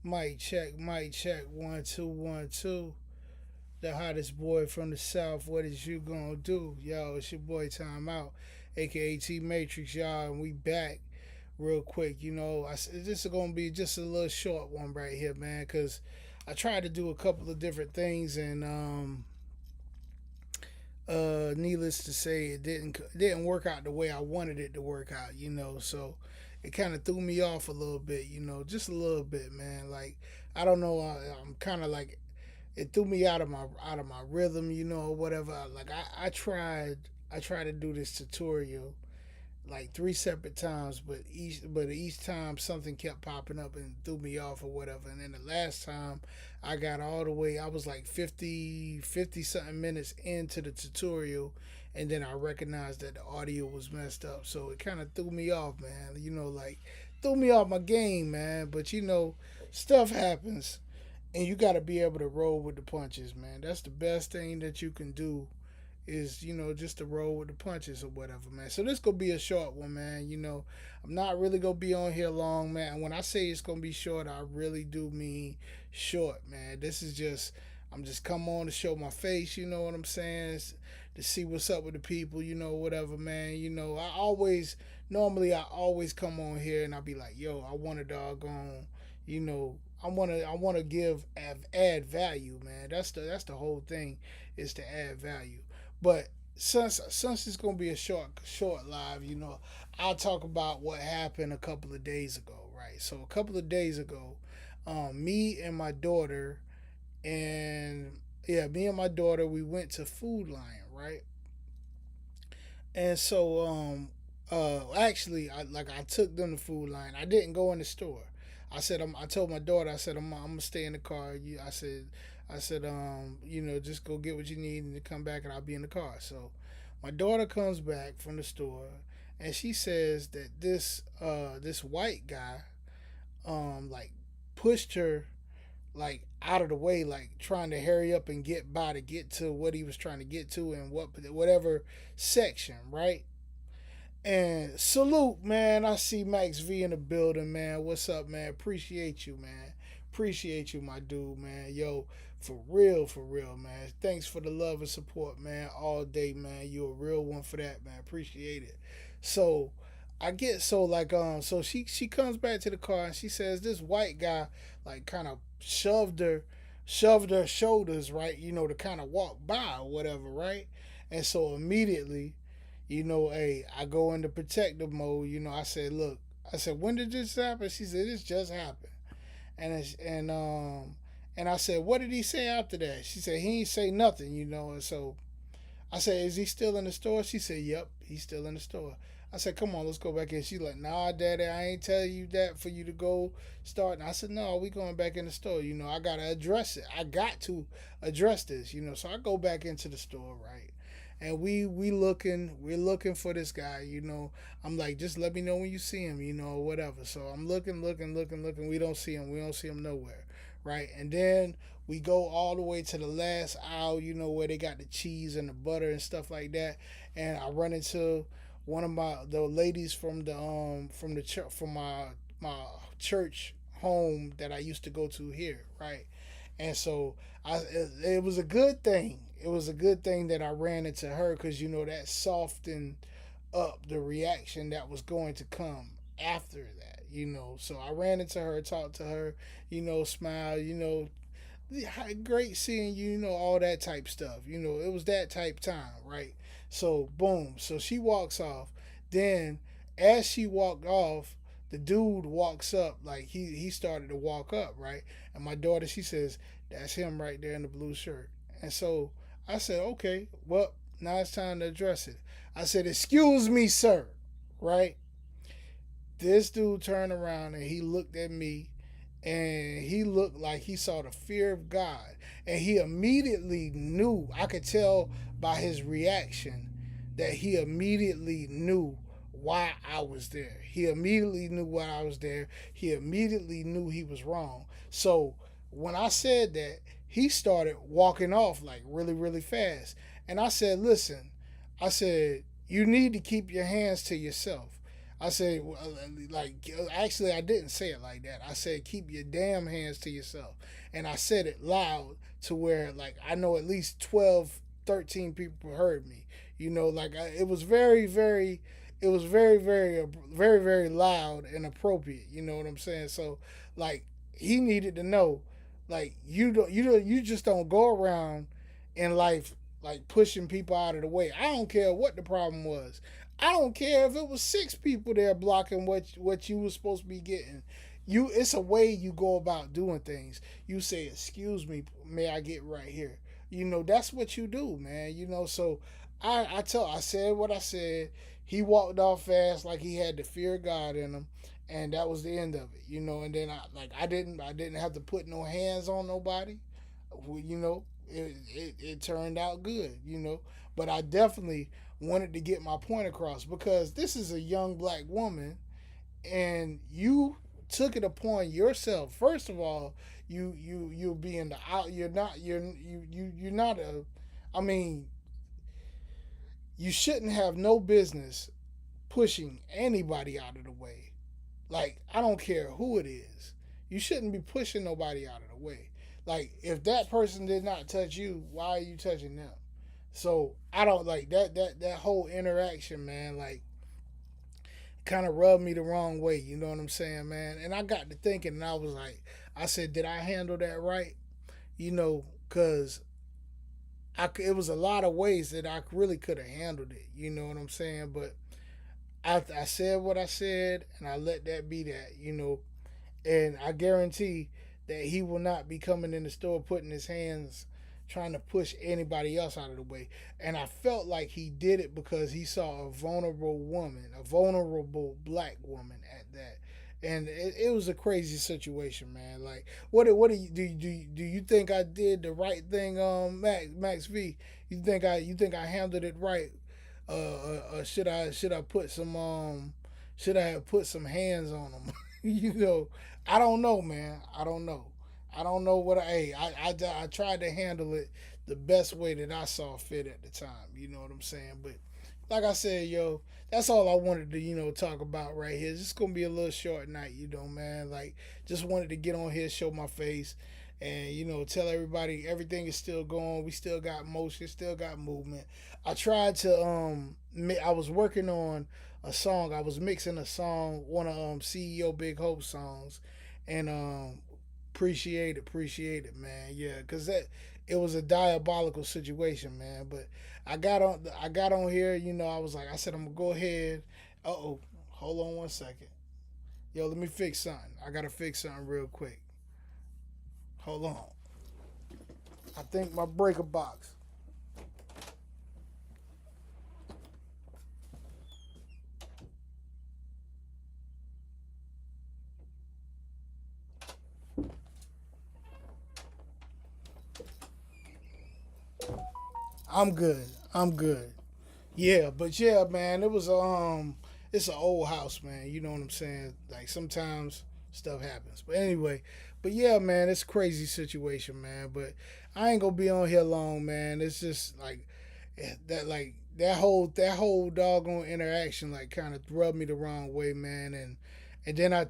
Mic check, 1 2 1 2. The hottest boy from the south. What is you gonna do, yo? It's your boy Time Out, aka T Matrix, y'all, and we back real quick. This is gonna be just a little short one right here, man, cause I tried to do a couple of different things, and needless to say, it didn't work out the way I wanted it to work out. So it kind of threw me off a little bit. Just a little bit, man. Like I don't know, I'm kind of like it threw me out of my rhythm, or whatever. Like I tried to do this tutorial like three separate times, but each time something kept popping up and threw me off or whatever. And then the last time I got all the way, I was like 50 something minutes into the tutorial, and then I recognized that the audio was messed up. So it kind of threw me off, man. Like threw me off my game, man. But stuff happens, and you got to be able to roll with the punches, man. That's the best thing that you can do is just to roll with the punches or whatever, man. So this gonna be a short one, man. I'm not really gonna be on here long, man. And when I say it's gonna be short, I really do mean short, man. This is just I'm just come on to show my face, you know what I'm saying? To see what's up with the people, whatever, man. I always come on here and I'll be like, yo, I want to doggone, you know, I wanna add value, man. That's the whole thing, is to add value. But since it's gonna be a short live, I'll talk about what happened a couple of days ago, right? So a couple of days ago, me and my daughter and yeah, me and my daughter, we went to Food Lion, right? And so actually, I took them to Food Lion. I didn't go in the store. I told my daughter, I said I'm gonna stay in the car. I said just go get what you need and come back, and I'll be in the car. So my daughter comes back from the store, and she says that this white guy like pushed her like out of the way, like trying to hurry up and get by to get to what he was trying to get to, and whatever section, right? And salute, man. I see Max V in the building, man. What's up, man? Appreciate you, man. Appreciate you, my dude, man. Yo, for real, man. Thanks for the love and support, man. All day, man. You a real one for that, man. Appreciate it. So I get so she comes back to the car and she says this white guy like kind of shoved her shoulders, right, to kind of walk by or whatever, right? And so immediately, hey, I go into protective mode. I said, look, I said, when did this happen? She said, this just happened. And I said, what did he say after that? She said, he ain't say nothing. And so I said, is he still in the store? She said, yep, he's still in the store. I said, come on, let's go back in. She's like, nah, daddy, I ain't telling you that for you to go start. And I said, no, we going back in the store. I got to address it. I got to address this. So I go back into the store, right? And we're looking for this guy. I'm like, just let me know when you see him, or whatever. So I'm looking. We don't see him nowhere, right? And then we go all the way to the last aisle, where they got the cheese and the butter and stuff like that. And I run into one of the ladies from the church, from my church home that I used to go to here, right? And so it was a good thing. It was a good thing that I ran into her, because that softened up the reaction that was going to come after that. So I ran into her, talked to her, smile, great seeing you, all that type stuff. It was that type time, right? So boom, so she walks off. Then as she walked off, the dude walks up, like he started to walk up, right? And my daughter, she says, that's him right there in the blue shirt. And so I said, okay, well, now it's time to address it. I said, excuse me, sir, right? This dude turned around and he looked at me, and he looked like he saw the fear of God. And he immediately knew, I could tell by his reaction, that he immediately knew why I was there. He immediately knew why I was there. He immediately knew he was wrong. So when I said that, he started walking off like really, really fast. And I said, listen, I said, you need to keep your hands to yourself. I said, like, actually, I didn't say it like that. I said, keep your damn hands to yourself. And I said it loud to where, like, I know at least 12, 13 people heard me. You know, like, it was it was very loud and appropriate. You know what I'm saying? So, like, he needed to know, like, you just don't go around in life like pushing people out of the way. I don't care what the problem was. I don't care if it was six people there blocking what you was supposed to be getting. It's a way you go about doing things. You say, "Excuse me, may I get right here?" You know, that's what you do, man. You know, so I said what I said. He walked off fast like he had the fear of God in him, and that was the end of it. You know, and then I didn't have to put no hands on nobody. You know, it turned out good. You know, but I definitely wanted to get my point across because this is a young black woman and you took it upon yourself. First of all, you being the out. You're not a. I mean, you shouldn't have no business pushing anybody out of the way. Like, I don't care who it is. You shouldn't be pushing nobody out of the way. Like, if that person did not touch you, why are you touching them? So I don't like that whole interaction, man. Like, kind of rubbed me the wrong way. You know what I'm saying, man? And I got to thinking, and I was like, I said, did I handle that right? You know, because it was a lot of ways that I really could have handled it. You know what I'm saying? But I said what I said, and I let that be that. You know, and I guarantee that he will not be coming in the store putting his hands trying to push anybody else out of the way. And I felt like he did it because he saw a vulnerable woman, a vulnerable black woman at that. And it was a crazy situation, man. Like, what do you think I did the right thing, Max V? You think I handled it right? Should I put some should I have put some hands on him? You know, I don't know, man. I don't know. I don't know what I tried to handle it the best way that I saw fit at the time. You know what I'm saying? But like I said, yo, that's all I wanted to talk about right here. It's just gonna be a little short night, man. Like, just wanted to get on here, show my face, and tell everybody everything is still going. We still got motion, still got movement. I tried to I was working on a song. I was mixing a song, one of CEO Big Hope songs, and appreciate it, man. Yeah, cause that it was a diabolical situation, man. But I got on here. I was like, I said, I'm gonna go ahead. Hold on one second. Yo, let me fix something. I gotta fix something real quick. Hold on. I think my breaker box. I'm good. I'm good. Yeah, but yeah, man, it's an old house, man. You know what I'm saying? Like, sometimes stuff happens. But anyway, but yeah, man, it's a crazy situation, man. But I ain't gonna be on here long, man. It's just that whole doggone interaction like kind of rubbed me the wrong way, man. And then I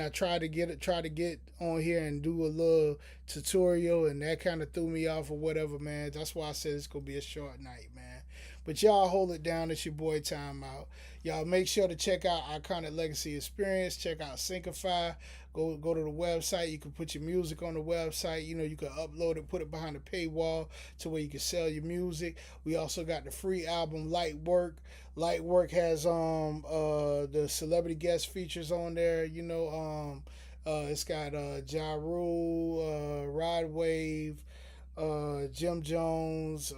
try to get on here and do a little tutorial, and that kind of threw me off or whatever, man. That's why I said it's gonna be a short night, man. But y'all hold it down. It's your boy Time Out. Y'all make sure to check out Iconic Legacy Experience. Check out Syncify. Go to the website. You can put your music on the website. You can upload it, put it behind a paywall to where you can sell your music. We also got the free album Light Work. Light Work has the celebrity guest features on there. It's got Ja Rule, Rod Wave, Jim Jones,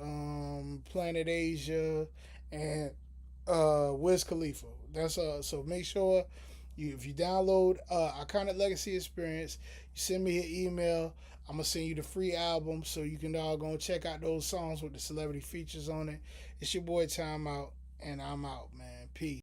Planet Asia, and Wiz Khalifa. That's so make sure if you download Iconic Legacy Experience, you send me an email. I'm gonna send you the free album so you can all go check out those songs with the celebrity features on it. It's your boy Time Out, and I'm out, man.